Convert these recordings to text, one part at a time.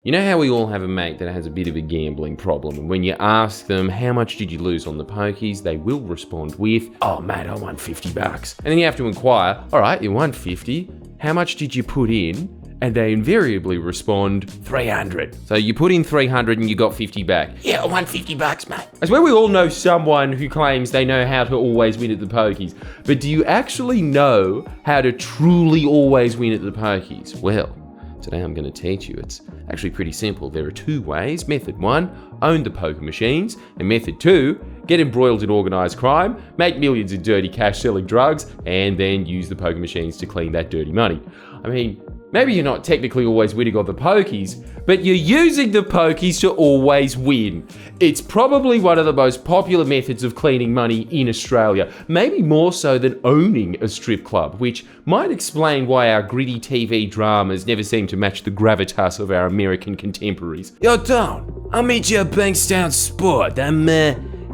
You know how we all have a mate that has a bit of a gambling problem, and when you ask them, how much did you lose on the pokies, they will respond with, oh mate, I won $50. And then you have to inquire, all right, you won 50, how much did you put in? And they invariably respond, 300. So you put in 300 and you got 50 back. Yeah, I won $50, mate. I swear we all know someone who claims they know how to always win at the pokies. But do you actually know how to truly always win at the pokies? Well, today I'm going to teach you. It's actually pretty simple. There are two ways. Method 1, own the poker machines. And method 2, get embroiled in organised crime, make millions in dirty cash selling drugs, and then use the poker machines to clean that dirty money. I mean, maybe you're not technically always winning on the pokies, but you're using the pokies to always win. It's probably one of the most popular methods of cleaning money in Australia, maybe more so than owning a strip club, which might explain why our gritty TV dramas never seem to match the gravitas of our American contemporaries. Yo, Don, I'll meet you at Bankstown Sport. I'm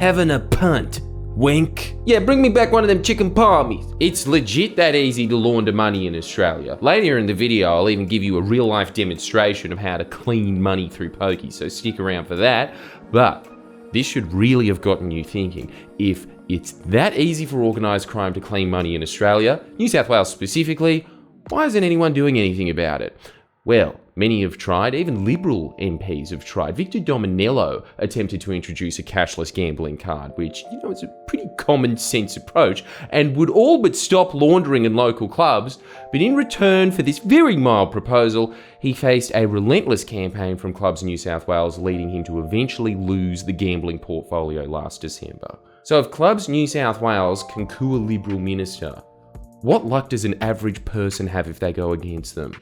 having a punt. Wink. Yeah, bring me back one of them chicken palmies. It's legit that easy to launder money in Australia. Later in the video, I'll even give you a real life demonstration of how to clean money through pokies, so stick around for that. But this should really have gotten you thinking. If it's that easy for organised crime to clean money in Australia, New South Wales specifically, why isn't anyone doing anything about it? Well, many have tried, even Liberal MPs have tried. Victor Dominello attempted to introduce a cashless gambling card, which, is a pretty common sense approach and would all but stop laundering in local clubs. But in return for this very mild proposal, he faced a relentless campaign from Clubs New South Wales, leading him to eventually lose the gambling portfolio last December. So if Clubs New South Wales can coup a Liberal minister, what luck does an average person have if they go against them?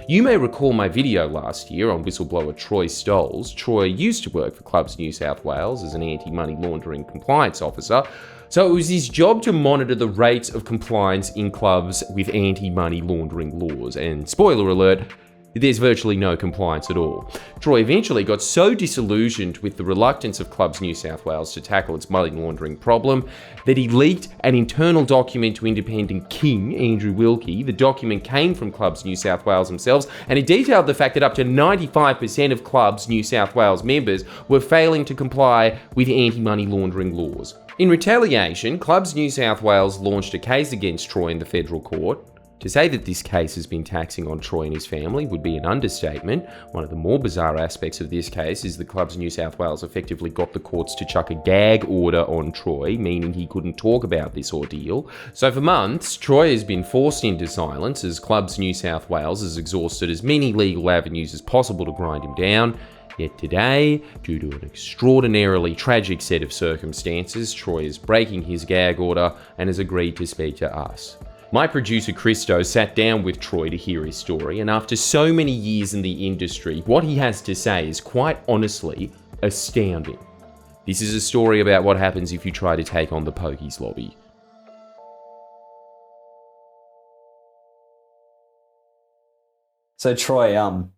You may recall my video last year on whistleblower Troy Stoles. Troy used to work for Clubs New South Wales as an anti-money laundering compliance officer, so it was his job to monitor the rates of compliance in clubs with anti-money laundering laws, and spoiler alert, there's virtually no compliance at all. Troy eventually got so disillusioned with the reluctance of Clubs New South Wales to tackle its money laundering problem that he leaked an internal document to independent king, Andrew Wilkie. The document came from Clubs New South Wales themselves, and it detailed the fact that up to 95% of Clubs New South Wales members were failing to comply with anti-money laundering laws. In retaliation, Clubs New South Wales launched a case against Troy in the federal court. To say that this case has been taxing on Troy and his family would be an understatement. One of the more bizarre aspects of this case is the Clubs New South Wales effectively got the courts to chuck a gag order on Troy, meaning he couldn't talk about this ordeal. So for months, Troy has been forced into silence as Clubs New South Wales has exhausted as many legal avenues as possible to grind him down. Yet today, due to an extraordinarily tragic set of circumstances, Troy is breaking his gag order and has agreed to speak to us. My producer Christo sat down with Troy to hear his story, and after so many years in the industry, what he has to say is quite honestly astounding. This is a story about what happens if you try to take on the pokies lobby. So Troy,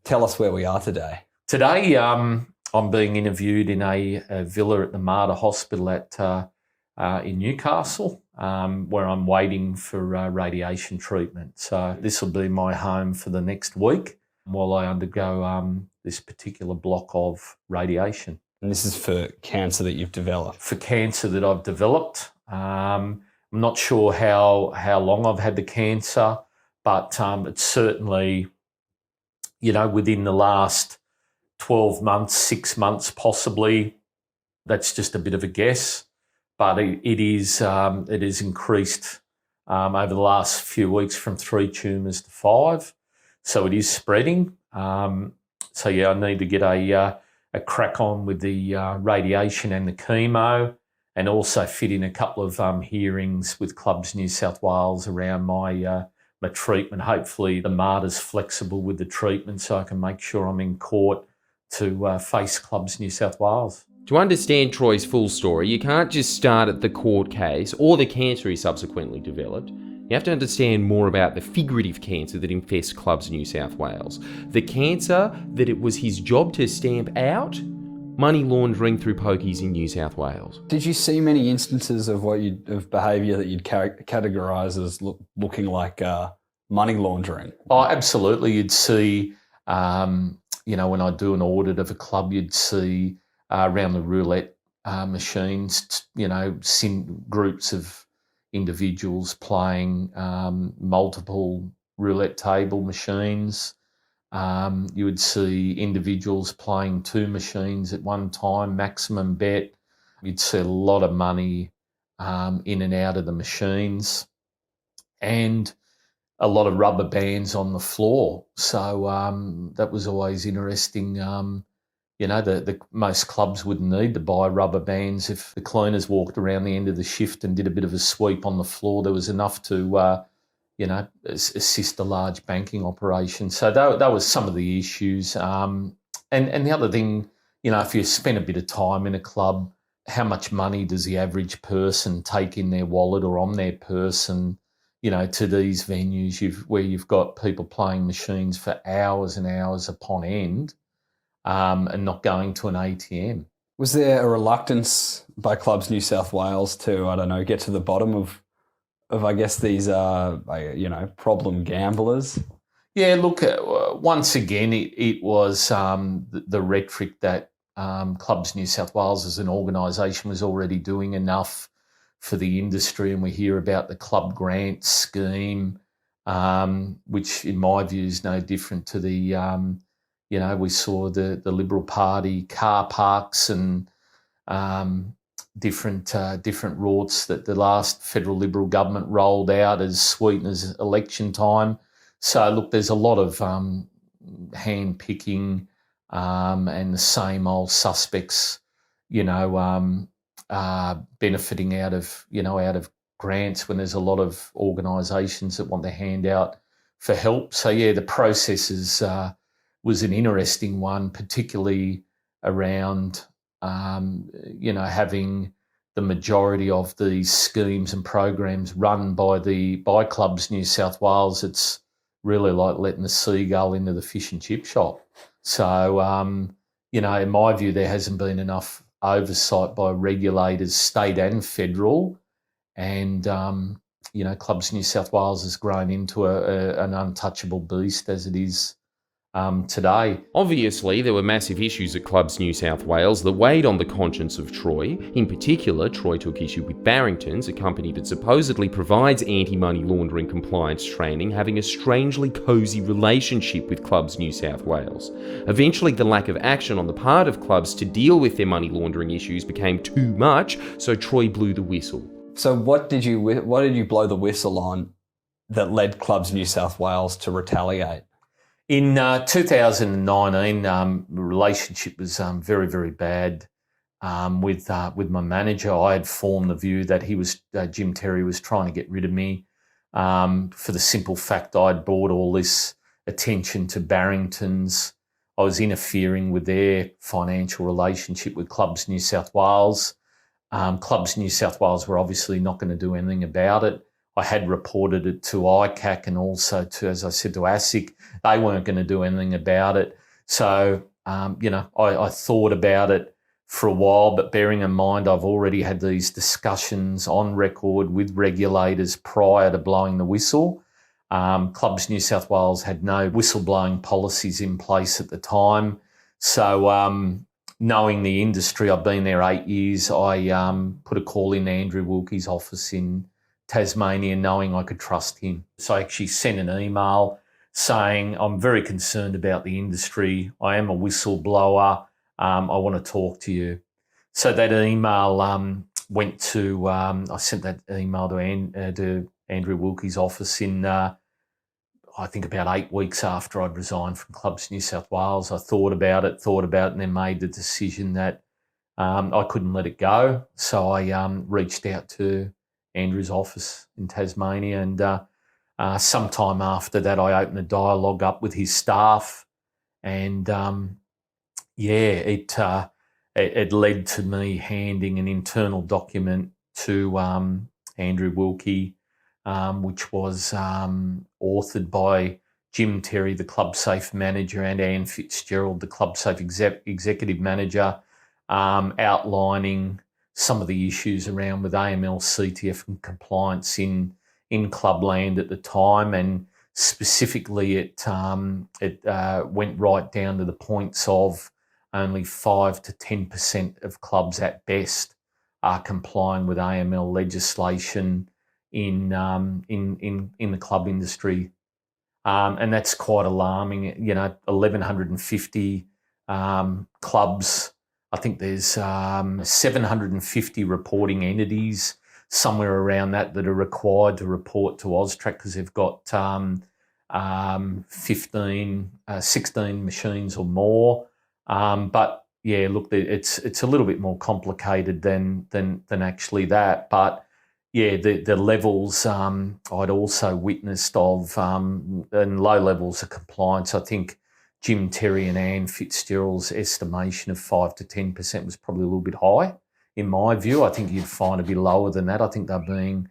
tell us where we are today. Today, I'm being interviewed in a villa at the Mater Hospital in Newcastle, where I'm waiting for radiation treatment. So this will be my home for the next week while I undergo this particular block of radiation. And this is for cancer that you've developed? For cancer that I've developed. I'm not sure how long I've had the cancer, but it's certainly, within the last 12 months, 6 months possibly. That's just a bit of a guess. But it has increased over the last few weeks from 3 tumours to 5. So it is spreading. I need to get a crack on with the radiation and the chemo, and also fit in a couple of hearings with Clubs New South Wales around my treatment. Hopefully the Mater's flexible with the treatment so I can make sure I'm in court to face Clubs New South Wales. To understand Troy's full story, you can't just start at the court case or the cancer he subsequently developed. You have to understand more about the figurative cancer that infests Clubs New South Wales. The cancer that it was his job to stamp out, money laundering through pokies in New South Wales. Did you see many instances of of behaviour that you'd categorise as looking like money laundering? Oh, absolutely. You'd see when I do an audit of a club, you'd see around the roulette machines, groups of individuals playing multiple roulette table machines. You would see individuals playing 2 machines at one time, maximum bet. You'd see a lot of money in and out of the machines, and a lot of rubber bands on the floor. So that was always interesting. The most clubs wouldn't need to buy rubber bands. If the cleaners walked around the end of the shift and did a bit of a sweep on the floor, there was enough to, assist a large banking operation. So that was some of the issues. And the other thing, if you spend a bit of time in a club, how much money does the average person take in their wallet or on their person, to these venues where you've got people playing machines for hours and hours upon end, and not going to an ATM. Was there a reluctance by Clubs New South Wales to, get to the bottom of I guess, these, problem gamblers? Yeah, look, once again, it was the rhetoric that Clubs New South Wales as an organisation was already doing enough for the industry, and we hear about the club grant scheme, which in my view is no different to the, we saw the Liberal Party car parks and different rorts that the last federal Liberal government rolled out as sweeteners election time. So look, there's a lot of hand picking and the same old suspects, benefiting out of grants when there's a lot of organisations that want to hand out for help. So yeah, the process was an interesting one, particularly around having the majority of these schemes and programs run by Clubs New South Wales. It's really like letting the seagull into the fish and chip shop. So, in my view, there hasn't been enough oversight by regulators, state and federal, and Clubs New South Wales has grown into an untouchable beast as it is today. Obviously, there were massive issues at Clubs New South Wales that weighed on the conscience of Troy. In particular, Troy took issue with Barrington's, a company that supposedly provides anti-money laundering compliance training, having a strangely cosy relationship with Clubs New South Wales. Eventually, the lack of action on the part of clubs to deal with their money laundering issues became too much, so Troy blew the whistle. So what did you blow the whistle on that led Clubs New South Wales to retaliate? In 2019, the relationship was very, very bad with my manager. I had formed the view that Jim Terry was trying to get rid of me for the simple fact I'd brought all this attention to Barrington's. I was interfering with their financial relationship with Clubs New South Wales. Clubs New South Wales were obviously not going to do anything about it. I had reported it to ICAC and also to, as I said, to ASIC. They weren't going to do anything about it. So, I thought about it for a while, but bearing in mind I've already had these discussions on record with regulators prior to blowing the whistle. Clubs New South Wales had no whistleblowing policies in place at the time. So, knowing the industry, I've been there 8 years, I put a call in Andrew Wilkie's office in Tasmania, knowing I could trust him. So I actually sent an email saying, I'm very concerned about the industry. I am a whistleblower. I want to talk to you. So that email went to, I sent that email to Andrew Wilkie's office in, I think about 8 weeks after I'd resigned from Clubs New South Wales. I thought about it, and then made the decision that I couldn't let it go. So I reached out to Andrew's office in Tasmania, and sometime after that I opened a dialogue up with his staff, and it led to me handing an internal document to Andrew Wilkie, which was authored by Jim Terry, the ClubSafe manager, and Anne Fitzgerald, the ClubSafe executive manager, outlining some of the issues around with AML, CTF and compliance in clubland at the time, and specifically it went right down to the points of only 5 to 10% of clubs at best are complying with AML legislation in the club industry. And that's quite alarming. 1,150 clubs. I think there's 750 reporting entities, somewhere around that are required to report to AUSTRAC because they've got 16 machines or more. But yeah, look, it's a little bit more complicated than actually that. But yeah, the levels I'd also witnessed of and low levels of compliance. I think Jim Terry and Anne Fitzgerald's estimation of 5 to 10% was probably a little bit high, in my view. I think you'd find a bit lower than that. I think they're being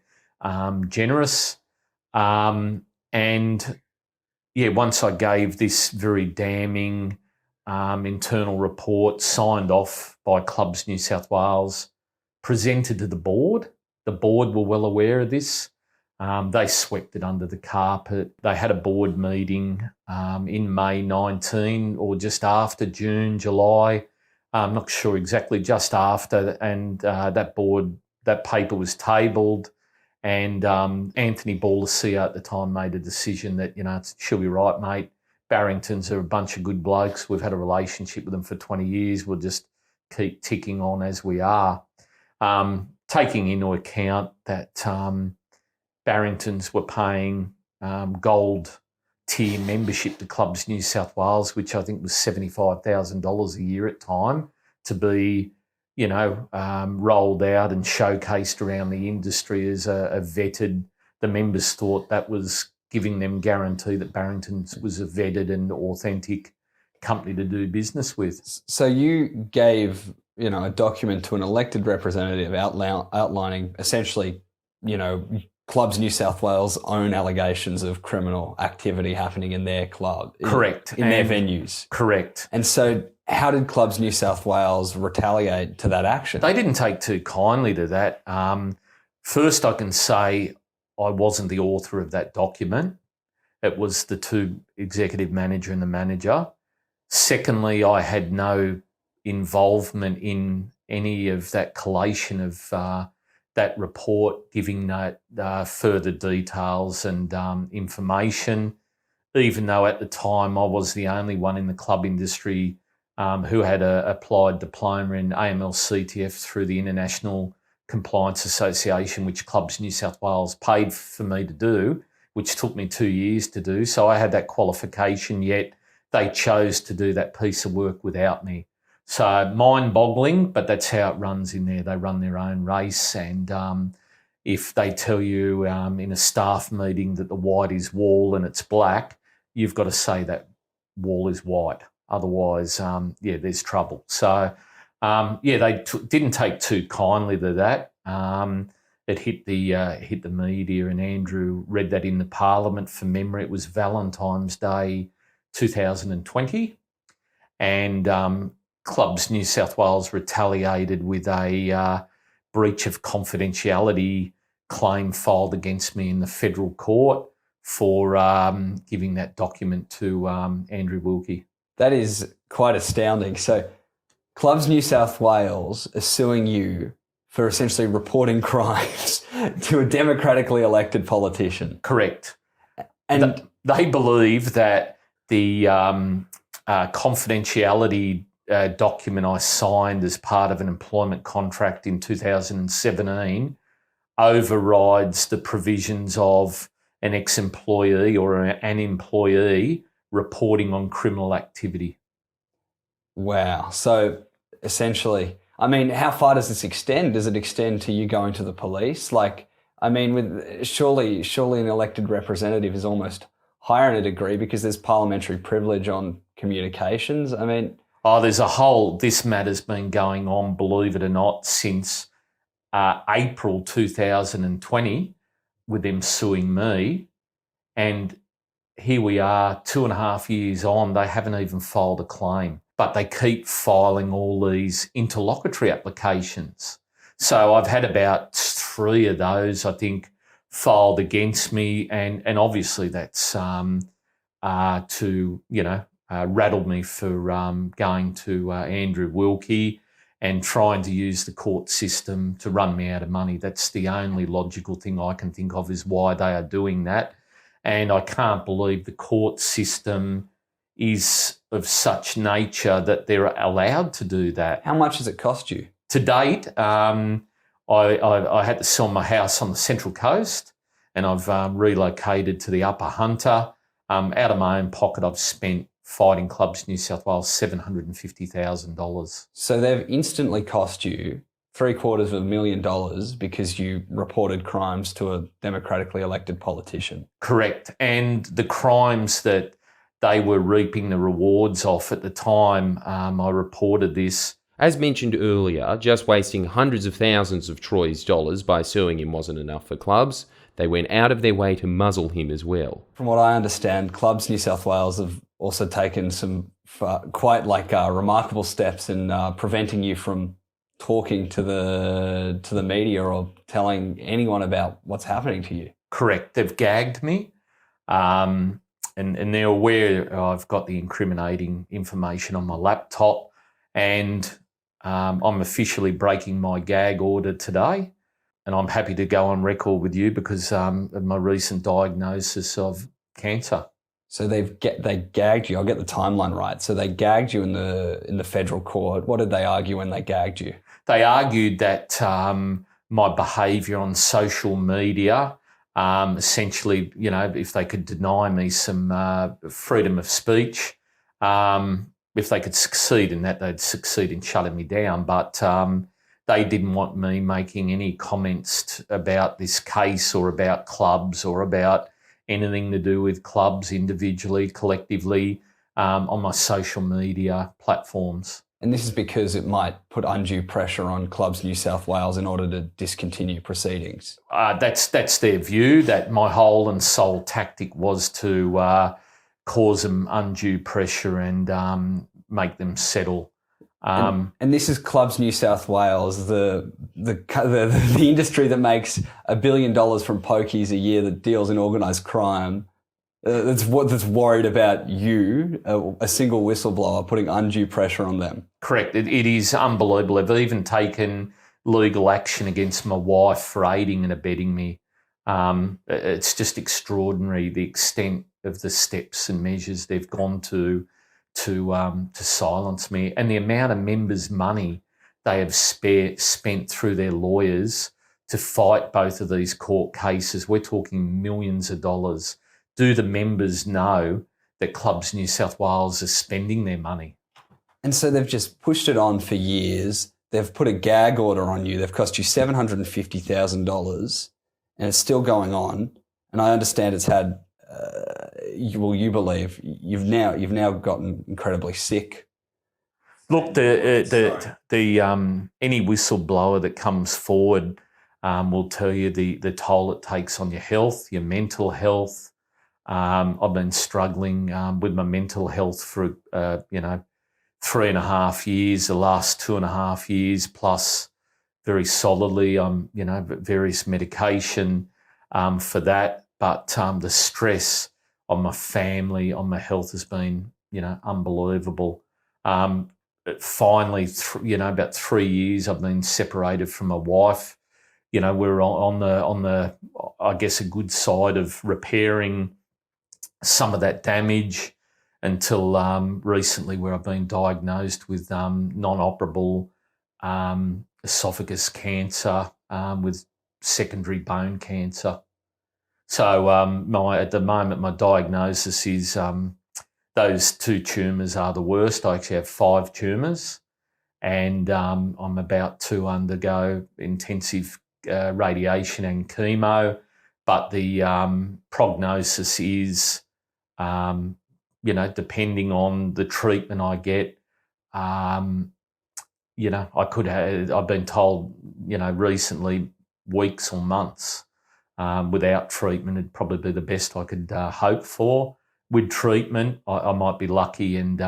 generous. And yeah, once I gave this very damning internal report signed off by Clubs New South Wales, presented to the board were well aware of this. They swept it under the carpet. They had a board meeting in May 19 or just after June, July. I'm not sure exactly, just after, and that paper was tabled. And Anthony Ball, the CEO at the time, made a decision that, she'll be right, mate. Barringtons are a bunch of good blokes. We've had a relationship with them for 20 years. We'll just keep ticking on as we are. Taking into account that Barringtons were paying gold tier membership to Clubs New South Wales, which I think was $75,000 a year at time, to be, rolled out and showcased around the industry as a vetted. The members thought that was giving them guarantee that Barringtons was a vetted and authentic company to do business with. So you gave, a document to an elected representative outlining essentially, Clubs New South Wales' own allegations of criminal activity happening in their club. Correct. In their venues. Correct. And so how did Clubs New South Wales retaliate to that action? They didn't take too kindly to that. First, I can say I wasn't the author of that document. It was the two executive manager and the manager. Secondly, I had no involvement in any of that collation of that report, giving that further details and information, even though at the time I was the only one in the club industry who had applied diploma in AML-CTF through the International Compliance Association, which Clubs New South Wales paid for me to do, which took me 2 years to do. So I had that qualification, yet they chose to do that piece of work without me. So mind-boggling, but that's how it runs in there. They run their own race, and if they tell you in a staff meeting that the white is wall and it's black, you've got to say that wall is white. Otherwise, there's trouble. So, they didn't take too kindly to that. It hit the media, and Andrew read that in the Parliament. For memory, it was Valentine's Day 2020, and Clubs New South Wales retaliated with a breach of confidentiality claim filed against me in the federal court for giving that document to Andrew Wilkie. That is quite astounding. So Clubs New South Wales is suing you for essentially reporting crimes to a democratically elected politician. Correct. And they believe that the confidentiality document I signed as part of an employment contract in 2017 overrides the provisions of an ex-employee or an employee reporting on criminal activity. Wow. So essentially, how far does this extend? Does it extend to you going to the police? Surely an elected representative is almost higher in a degree because there's parliamentary privilege on communications. This matter's been going on, believe it or not, since April 2020 with them suing me. And here we are 2.5 years on, they haven't even filed a claim, but they keep filing all these interlocutory applications. So I've had about 3 of those, I think, filed against me, and obviously that's to rattle me for going to Andrew Wilkie and trying to use the court system to run me out of money. That's the only logical thing I can think of is why they are doing that. And I can't believe the court system is of such nature that they're allowed to do that. How much has it cost you? To date, I had to sell my house on the Central Coast, and I've relocated to the Upper Hunter. Out of my own pocket, I've spent fighting Clubs New South Wales $750,000. So they've instantly cost you $750,000 because you reported crimes to a democratically elected politician. Correct. And the crimes that they were reaping the rewards of at the time, I reported this. As mentioned earlier, just wasting hundreds of thousands of Troy's dollars by suing him wasn't enough for Clubs. They went out of their way to muzzle him as well. From what I understand, Clubs New South Wales have also taken some quite remarkable steps in preventing you from talking to the media or telling anyone about what's happening to you. Correct. They've gagged me, and they're aware I've got the incriminating information on my laptop, and I'm officially breaking my gag order today. And I'm happy to go on record with you because of my recent diagnosis of cancer. So they gagged you. I'll get the timeline right. So they gagged you in the federal court. What did they argue when they gagged you? They argued that my behaviour on social media, essentially, if they could deny me some freedom of speech, if they could succeed in that, they'd succeed in shutting me down. But they didn't want me making any comments about this case or about Clubs or about anything to do with Clubs individually, collectively, on my social media platforms. And this is because it might put undue pressure on Clubs New South Wales in order to discontinue proceedings. That's their view, that my whole and sole tactic was to cause them undue pressure and make them settle. And this is Clubs New South Wales, the industry that makes $1 billion from pokies a year that deals in organised crime. That's worried about you, a single whistleblower, putting undue pressure on them. Correct. It is unbelievable. They've even taken legal action against my wife for aiding and abetting me. It's just extraordinary the extent of the steps and measures they've gone to silence me, and the amount of members' money they have spent through their lawyers to fight both of these court cases. We're talking millions of dollars. Do the members know that Clubs New South Wales is spending their money? And so they've just pushed it on for years. They've put a gag order on you. They've cost you $750,000, and it's still going on. And I understand it's had. You believe you've now gotten incredibly sick. Look, any whistleblower that comes forward will tell you the toll it takes on your health, your mental health. I've been struggling with my mental health for 3.5 years, the last 2.5 years, plus very solidly. Various medication for that. But the stress on my family, on my health has been, unbelievable. Finally, about 3 years, I've been separated from my wife. We're on the I guess a good side of repairing some of that damage until recently, where I've been diagnosed with non-operable esophagus cancer with secondary bone cancer. So at the moment, my diagnosis is those 2 tumours are the worst. I actually have 5 tumours, and I'm about to undergo intensive radiation and chemo. But the prognosis is, depending on the treatment I get, I could have. I've been told, recently, weeks or months. Without treatment, it'd probably be the best I could hope for. With treatment, I might be lucky, and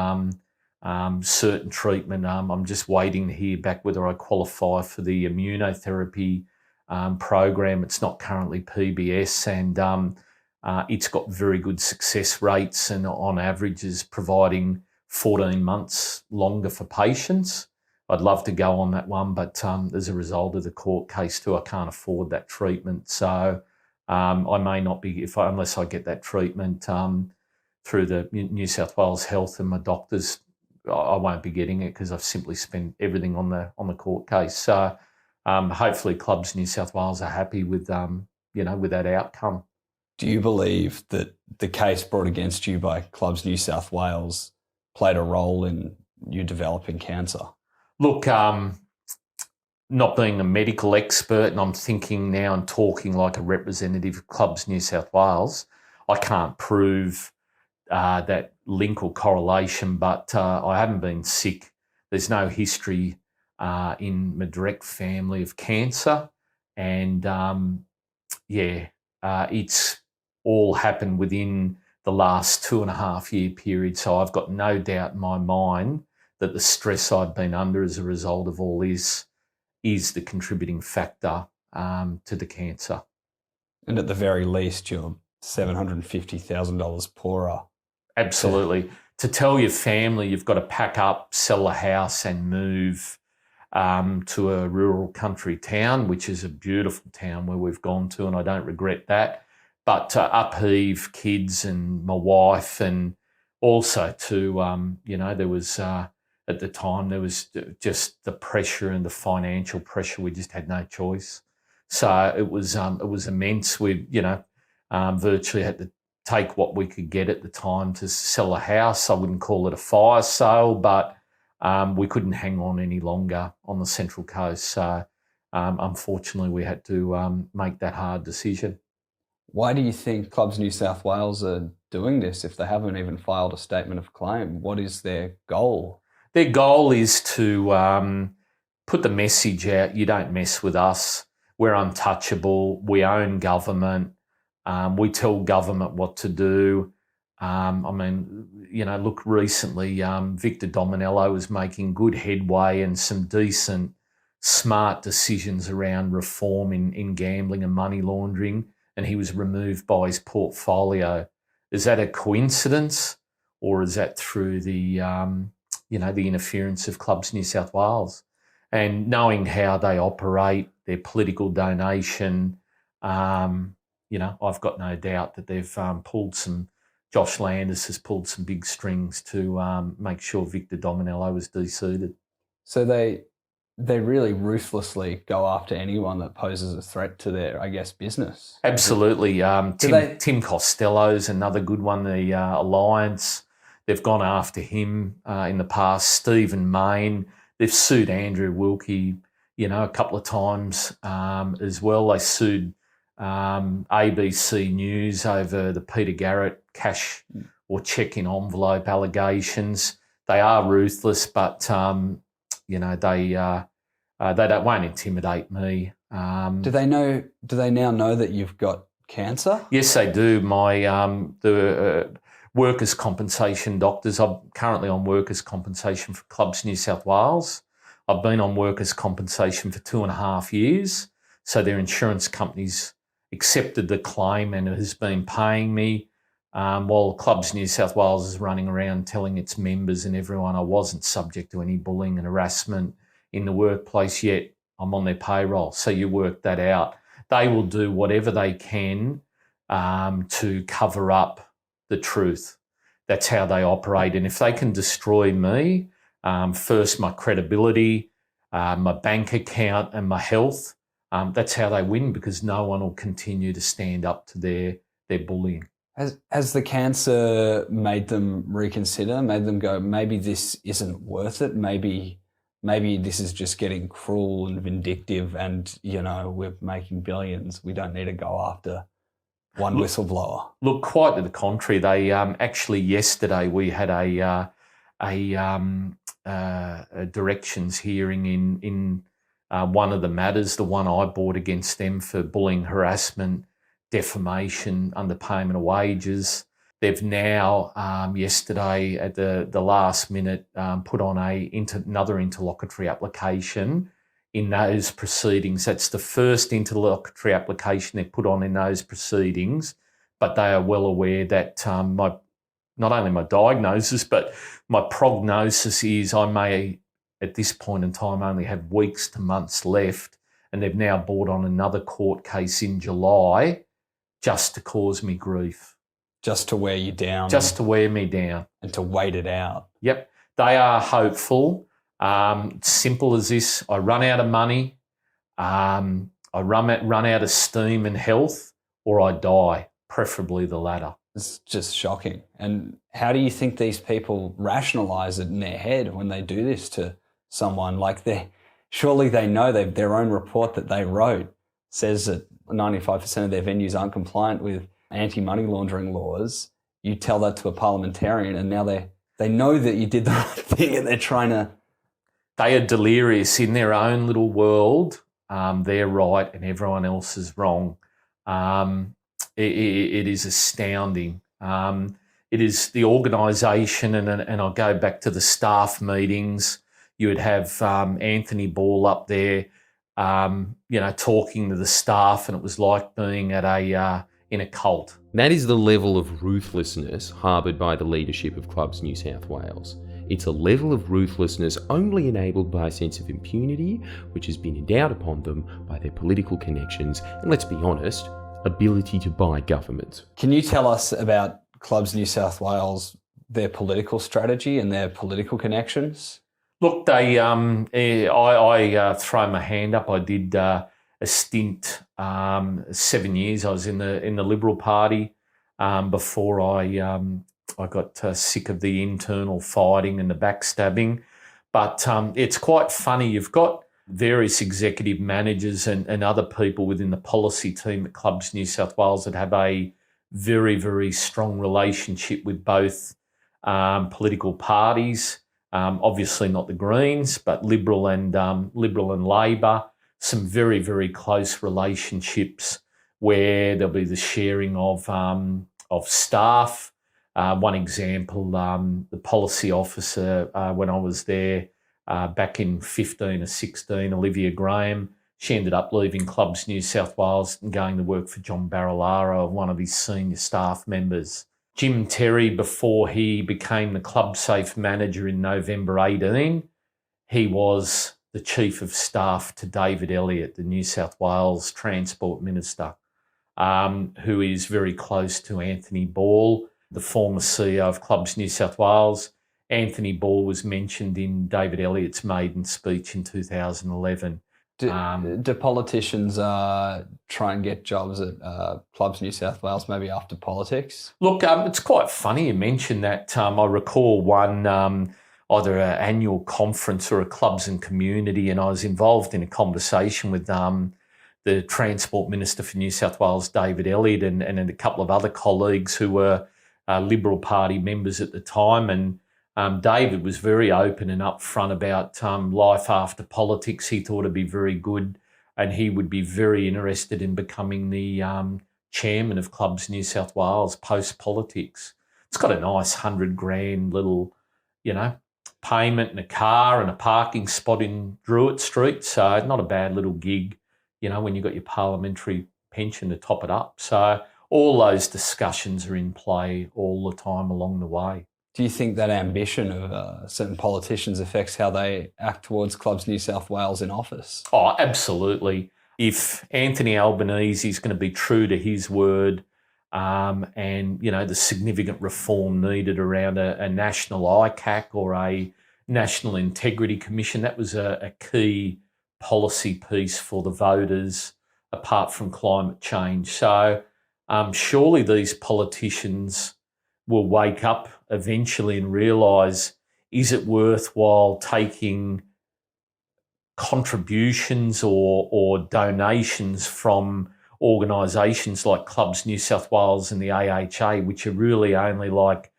certain treatment, I'm just waiting to hear back whether I qualify for the immunotherapy program. It's not currently PBS, and it's got very good success rates, and on average is providing 14 months longer for patients. I'd love to go on that one, but as a result of the court case too, I can't afford that treatment. So I may not be, unless I get that treatment through the New South Wales Health and my doctors, I won't be getting it because I've simply spent everything on the court case. So hopefully Clubs New South Wales are happy with with that outcome. Do you believe that the case brought against you by Clubs New South Wales played a role in you developing cancer? Look, not being a medical expert, and I'm thinking now and talking like a representative of Clubs New South Wales, I can't prove that link or correlation, but I haven't been sick. There's no history in my direct family of cancer, and it's all happened within the last 2.5 year period. So I've got no doubt in my mind that the stress I've been under as a result of all this is the contributing factor to the cancer. And at the very least, you're $750,000 poorer. Absolutely. To tell your family you've got to pack up, sell a house and move to a rural country town, which is a beautiful town where we've gone to, and I don't regret that. But to upheave kids and my wife, and also to, there was, at the time, there was just the pressure and the financial pressure. We just had no choice. So it was immense. We, virtually had to take what we could get at the time to sell a house. I wouldn't call it a fire sale, but we couldn't hang on any longer on the Central Coast. So unfortunately, we had to make that hard decision. Why do you think Clubs New South Wales are doing this if they haven't even filed a statement of claim? What is their goal? Their goal is to put the message out, you don't mess with us. We're untouchable. We own government. We tell government what to do. Look, recently Victor Dominello was making good headway and some decent, smart decisions around reform in gambling and money laundering, and he was removed by his portfolio. Is that a coincidence, or is that through the the interference of Clubs New South Wales? And knowing how they operate, their political donation, I've got no doubt that they've pulled some. Josh Landis has pulled some big strings to make sure Victor Dominello was deseated. So they really ruthlessly go after anyone that poses a threat to their, I guess, business. Absolutely. Tim Costello's another good one, the Alliance. They've gone after him in the past. Stephen Mayne. They've sued Andrew Wilkie, a couple of times as well. They sued ABC News over the Peter Garrett cash or check in envelope allegations. They are ruthless, but they won't intimidate me. Do they now know that you've got cancer? Yes, they do. My the workers' compensation doctors. I'm currently on workers' compensation for Clubs New South Wales. I've been on workers' compensation for 2.5 years. So their insurance companies accepted the claim and has been paying me, while Clubs New South Wales is running around telling its members and everyone I wasn't subject to any bullying and harassment in the workplace, yet I'm on their payroll. So you work that out. They will do whatever they can to cover up the truth. That's how they operate. And if they can destroy me, first my credibility, my bank account and my health, that's how they win, because no one will continue to stand up to their bullying. Has the cancer made them reconsider, made them go, maybe this isn't worth it, maybe this is just getting cruel and vindictive and, we're making billions, we don't need to go after one whistleblower? Look, quite to the contrary. They actually yesterday we had a directions hearing in one of the matters, the one I brought against them for bullying, harassment, defamation, underpayment of wages. They've now, yesterday at the last minute, put on another interlocutory application in those proceedings. That's the first interlocutory application they put on in those proceedings, but they are well aware that not only my diagnosis, but my prognosis is I may, at this point in time, only have weeks to months left, and they've now brought on another court case in July just to cause me grief. Just to wear you down. Just to wear me down. And to wait it out. Yep. They are hopeful. Simple as this. I run out of money, I run out of steam and health, or I die, preferably the latter. It's just shocking. And how do you think these people rationalise it in their head when they do this to someone? Like, surely they know their own report that they wrote says that 95% of their venues aren't compliant with anti-money laundering laws. You tell that to a parliamentarian, and now they know that you did the right thing, and they're trying to... They are delirious in their own little world. They're right and everyone else is wrong. It is astounding. It is the organisation, and I'll go back to the staff meetings. You would have Anthony Ball up there, talking to the staff, and it was like being at in a cult. That is the level of ruthlessness harboured by the leadership of Clubs New South Wales. It's a level of ruthlessness only enabled by a sense of impunity, which has been endowed upon them by their political connections and, let's be honest, ability to buy government. Can you tell us about Clubs New South Wales, their political strategy and their political connections? Look, I throw my hand up. I did a stint, 7 years. I was in the Liberal Party before I got sick of the internal fighting and the backstabbing. But it's quite funny. You've got various executive managers and other people within the policy team at Clubs New South Wales that have a very, very strong relationship with both political parties. Obviously not the Greens, but Liberal and Labor. Some very, very close relationships where there'll be the sharing of staff. One example, the policy officer when I was there back in 15 or 16, Olivia Graham, she ended up leaving Clubs New South Wales and going to work for John Barilaro, one of his senior staff members. Jim Terry, before he became the Club Safe manager in November 18, he was the Chief of Staff to David Elliott, the New South Wales Transport Minister, who is very close to Anthony Ball, the former CEO of Clubs New South Wales. Anthony Ball was mentioned in David Elliott's maiden speech in 2011. Do politicians try and get jobs at Clubs New South Wales maybe after politics? Look, it's quite funny you mentioned that. I recall one, either an annual conference or a Clubs and Community, and I was involved in a conversation with the Transport Minister for New South Wales, David Elliott, and a couple of other colleagues who were Liberal Party members at the time. And David was very open and upfront about life after politics. He thought it'd be very good, and he would be very interested in becoming the chairman of Clubs New South Wales post-politics. It's got a nice $100,000 little, payment and a car and a parking spot in Druitt Street. So not a bad little gig, when you've got your parliamentary pension to top it up. So all those discussions are in play all the time along the way. Do you think that ambition of certain politicians affects how they act towards Clubs New South Wales in office? Oh, absolutely. If Anthony Albanese is going to be true to his word and, the significant reform needed around a national ICAC or a National Integrity Commission, that was a key policy piece for the voters apart from climate change. So surely these politicians will wake up eventually and realise, is it worthwhile taking contributions or donations from organisations like Clubs New South Wales and the AHA, which are really only like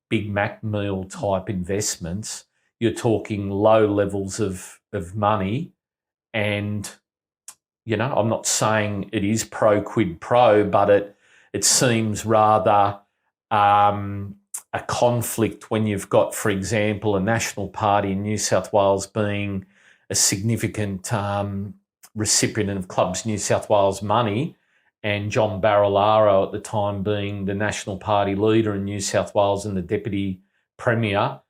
Big Mac meal type investments? You're talking low levels of money, and I'm not saying it is pro quid pro, but it seems rather a conflict when you've got, for example, a National Party in New South Wales being a significant recipient of Clubs New South Wales money, and John Barilaro at the time being the National Party leader in New South Wales and the Deputy Premier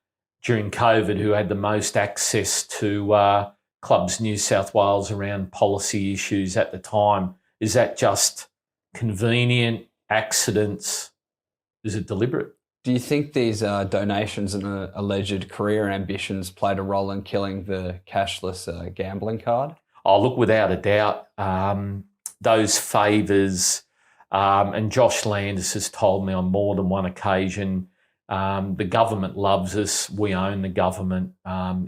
during COVID, who had the most access to Clubs New South Wales around policy issues at the time. Is that just convenient, accidents? Is it deliberate? Do you think these donations and alleged career ambitions played a role in killing the cashless gambling card? Oh, look, without a doubt, those favours, and Josh Landis has told me on more than one occasion, the government loves us. We own the government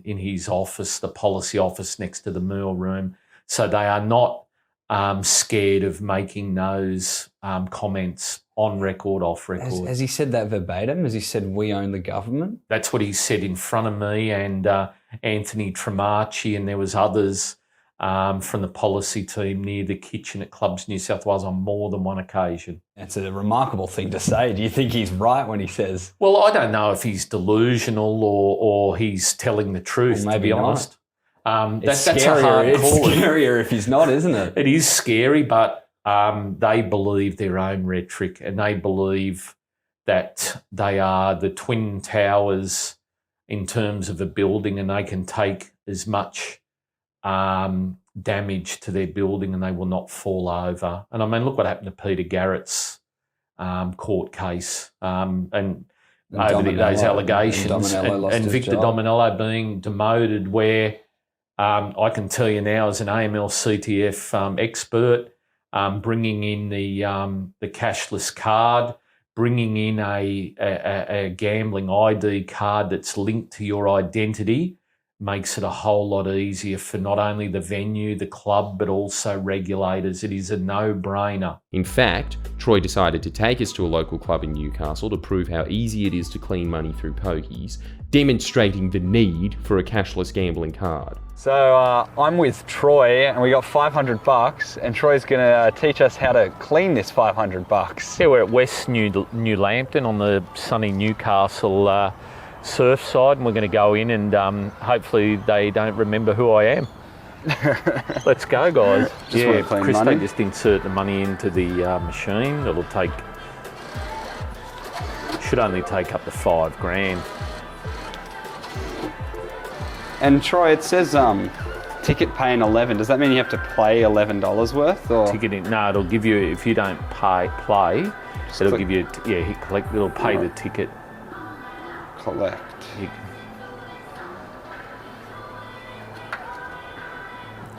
in his office, the policy office next to the meal room. So they are not scared of making those comments on record, off record. Has he said that verbatim? Has he said, we own the government? That's what he said in front of me and Anthony Tremarchi, and there was others from the policy team near the kitchen at Clubs New South Wales on more than one occasion. That's a remarkable thing to say. Do you think he's right when he says... Well, I don't know if he's delusional or he's telling the truth, maybe to be honest. That's a hard call. It's scarier if he's not, isn't it? It is scary, but they believe their own rhetoric, and they believe that they are the twin towers in terms of a building, and they can take as much damage to their building and they will not fall over. And I mean, look what happened to Peter Garrett's court case and over those allegations, and Victor Dominello being demoted, where I can tell you now as an AML CTF expert, bringing in the cashless card, bringing in a gambling ID card that's linked to your identity makes it a whole lot easier for not only the venue, the club, but also regulators. It is a no-brainer. In fact, Troy decided to take us to a local club in Newcastle to prove how easy it is to clean money through pokies, demonstrating the need for a cashless gambling card. So I'm with Troy and we got $500 and Troy's going to teach us how to clean this $500. Yeah, we're at West New Lambton on the sunny Newcastle surf side, and we're going to go in and hopefully they don't remember who I am. Let's go, guys. Chris, they just insert the money into the machine. It'll should only take up to $5,000. And Troy, it says ticket paying $11. Does that mean you have to play $11 worth? Or? No, it'll give you, if you don't play, it'll give you, hit collect, it'll pay the ticket. Collect.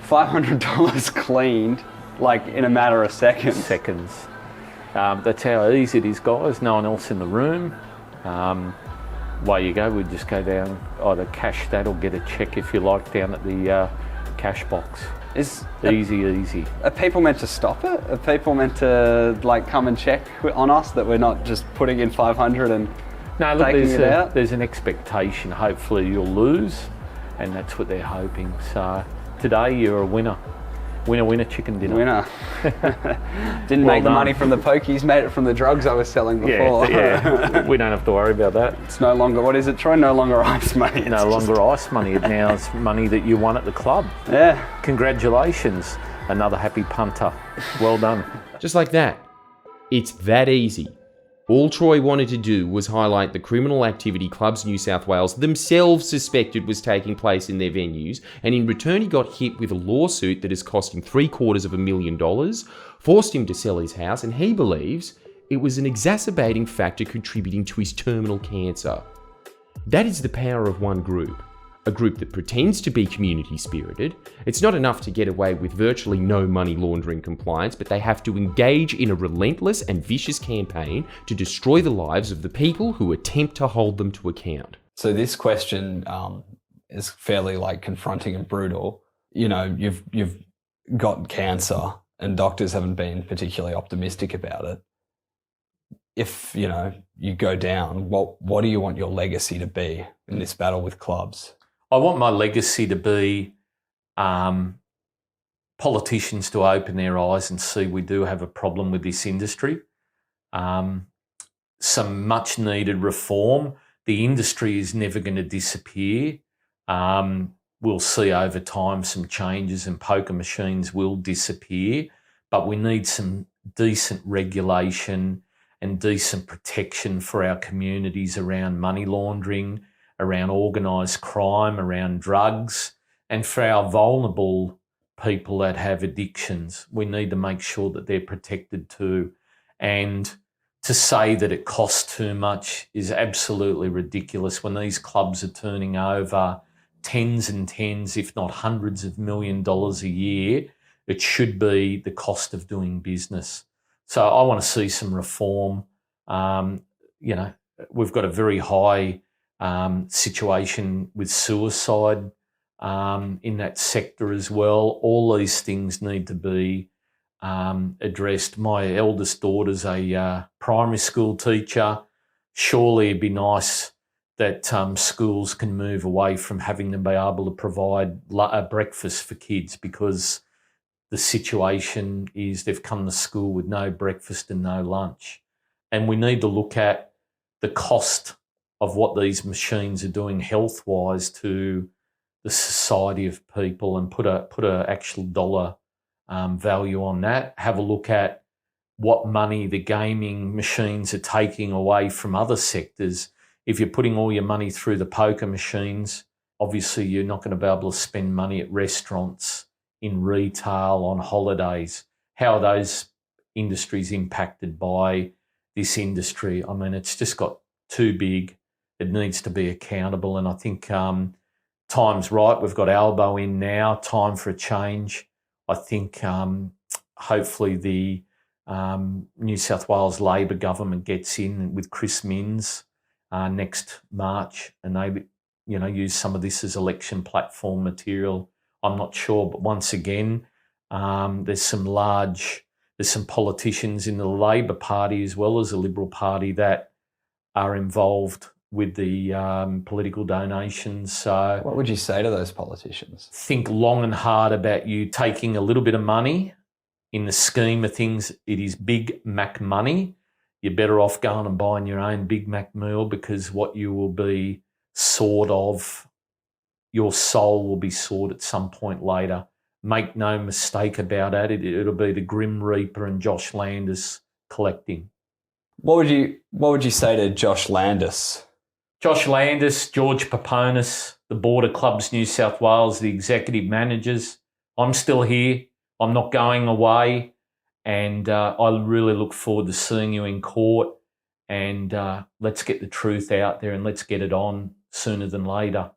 $500 cleaned, like in a matter of seconds. That's how easy it is, guys. No one else in the room. Away you go. We just go down, either cash that or get a check if you like down at the cash box. Easy. Are people meant to stop it? Are people meant to like come and check on us that we're not just putting in 500 and no, look, taking it out? There's an expectation. Hopefully you'll lose, and that's what they're hoping. So today you're a winner. Winner, chicken dinner. Winner. Didn't make the money from the pokies, made it from the drugs I was selling before. Yeah. We don't have to worry about that. It's no longer, what is it, Troy? No longer ice money. It's no longer ice money. Now it's money that you won at the club. Yeah. Congratulations. Another happy punter. Well done. Just like that. It's that easy. All Troy wanted to do was highlight the criminal activity Clubs New South Wales themselves suspected was taking place in their venues, and in return he got hit with a lawsuit that has cost him $750,000, forced him to sell his house, and he believes it was an exacerbating factor contributing to his terminal cancer. That is the power of one group. A group that pretends to be community spirited. It's not enough to get away with virtually no money laundering compliance, but they have to engage in a relentless and vicious campaign to destroy the lives of the people who attempt to hold them to account. So this question is fairly like confronting and brutal. You know, you've got cancer and doctors haven't been particularly optimistic about it. If, you know, you go down, what do you want your legacy to be in this battle with clubs? I want my legacy to be politicians to open their eyes and see we do have a problem with this industry. Some much needed reform. The industry is never going to disappear. we'll see over time some changes and poker machines will disappear, but we need some decent regulation and decent protection for our communities around money laundering, around organised crime, around drugs, and for our vulnerable people that have addictions. We need to make sure that they're protected too. And to say that it costs too much is absolutely ridiculous when these clubs are turning over tens and tens, if not hundreds of $1 million a year. It should be the cost of doing business. So I want to see some reform. We've got a very high situation with suicide in that sector as well. All these things need to be addressed. My eldest daughter's a primary school teacher. Surely it'd be nice that schools can move away from having to be able to provide a breakfast for kids, because the situation is they've come to school with no breakfast and no lunch. And we need to look at the cost of what these machines are doing health-wise to the society of people and put a actual dollar value on that. Have a look at what money the gaming machines are taking away from other sectors. If you're putting all your money through the poker machines, obviously you're not going to be able to spend money at restaurants, in retail, on holidays. How are those industries impacted by this industry? I mean, it's just got too big. It needs to be accountable. And I think time's right. We've got Albo in now, time for a change. I think hopefully the New South Wales Labor government gets in with Chris Minns next March, and they use some of this as election platform material. I'm not sure, but once again, there's some politicians in the Labor Party as well as the Liberal Party that are involved with the political donations. So what would you say to those politicians? Think long and hard about you taking a little bit of money. In the scheme of things, it is Big Mac money. You're better off going and buying your own Big Mac meal, because what you will be sawed of, your soul will be sawed at some point later. Make no mistake about it. It'll be the Grim Reaper and Josh Landis collecting. What would you say to Josh Landis? Josh Landis, George Paponis, the board of Clubs New South Wales, the executive managers. I'm still here. I'm not going away. And I really look forward to seeing you in court. And let's get the truth out there and let's get it on sooner than later.